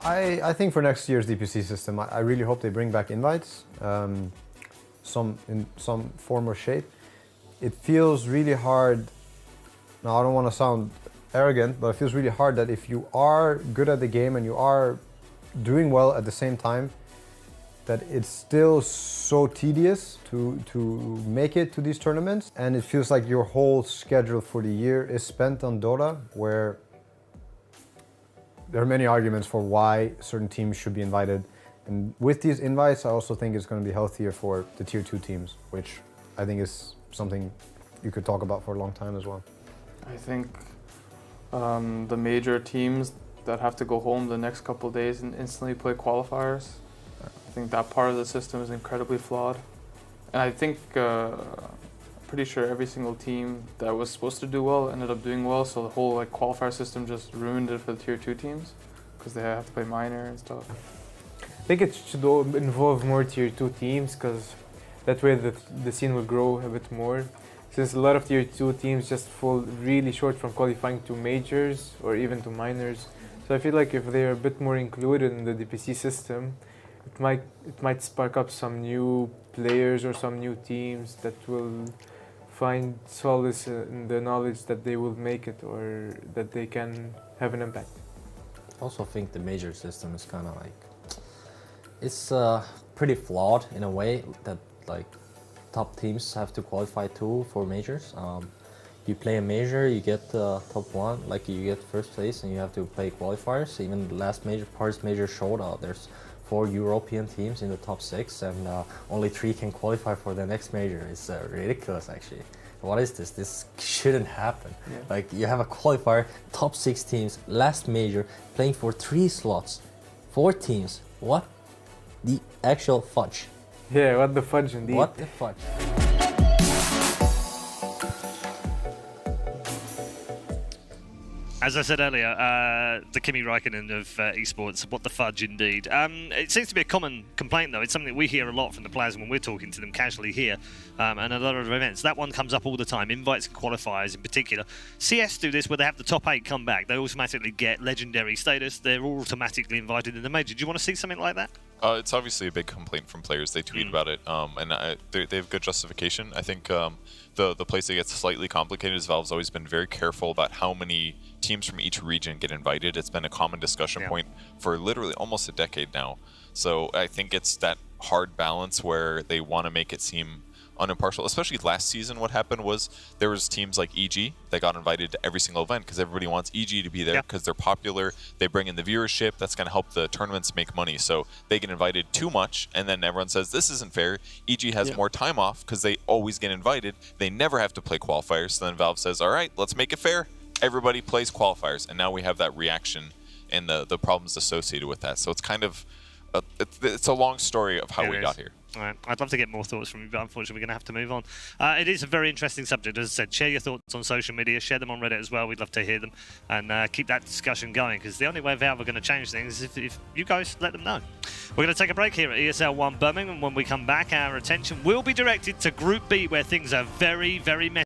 I think for next year's DPC system, I really hope they bring back invites, in some form or shape. It feels really hard. Now, I don't want to sound arrogant, but it feels really hard that if you are good at the game and you are doing well at the same time, that it's still so tedious to make it to these tournaments. And it feels like your whole schedule for the year is spent on Dota, where there are many arguments for why certain teams should be invited. And with these invites, I also think it's going to be healthier for the tier 2 teams, which I think is something you could talk about for a long time as well. I think the major teams that have to go home the next couple of days and instantly play qualifiers, I think that part of the system is incredibly flawed. And I think, pretty sure every single team that was supposed to do well ended up doing well, so the whole qualifier system just ruined it for the tier 2 teams because they have to play minor and stuff. I think it should involve more tier 2 teams, because that way the scene will grow a bit more. Since a lot of tier 2 teams just fall really short from qualifying to majors or even to minors. So I feel like if they're a bit more included in the DPC system, it might spark up some new players or some new teams that will find solace in the knowledge that they will make it or that they can have an impact. I also think the major system is kind of it's pretty flawed in a way that top teams have to qualify too for majors. You play a major, you get top 1, you get first place, and you have to play qualifiers. Even the last Paris major showed there's 4 European teams in the top 6, and only 3 can qualify for the next major. It's ridiculous, actually. What is this? This shouldn't happen. Yeah. You have a qualifier, top 6 teams, last major, playing for 3 slots, 4 teams. What the actual fudge? Yeah, what the fudge indeed. What the fudge? As I said earlier, the Kimi Räikkönen of esports, what the fudge indeed. It seems to be a common complaint though. It's something that we hear a lot from the players when we're talking to them casually here, and a lot of events. That one comes up all the time, invites and qualifiers in particular. CS do this where they have the top 8 come back. They automatically get legendary status. They're all automatically invited in the major. Do you want to see something like that? It's obviously a big complaint from players. They tweet about it, and they have good justification. I think the place that gets slightly complicated is Valve's always been very careful about how many teams from each region get invited. It's been a common discussion point for literally almost a decade now. So I think it's that hard balance where they want to make it seem unimpartial. Especially last season, what happened was there was teams like EG that got invited to every single event because everybody wants EG to be there because they're popular. They bring in the viewership. That's going to help the tournaments make money. So they get invited too much, and then everyone says this isn't fair. EG has more time off because they always get invited. They never have to play qualifiers. So then Valve says, all right, let's make it fair. Everybody plays qualifiers, and now we have that reaction and the problems associated with that. So it's kind of it's a long story of how we got here. All right. I'd love to get more thoughts from you, but unfortunately we're going to have to move on. It is a very interesting subject, as I said. Share your thoughts on social media, share them on Reddit as well. We'd love to hear them, and keep that discussion going, because the only way Valve are going to change things is if you guys let them know. We're going to take a break here at ESL 1 Birmingham, and when we come back, our attention will be directed to Group B, where things are very, very messy.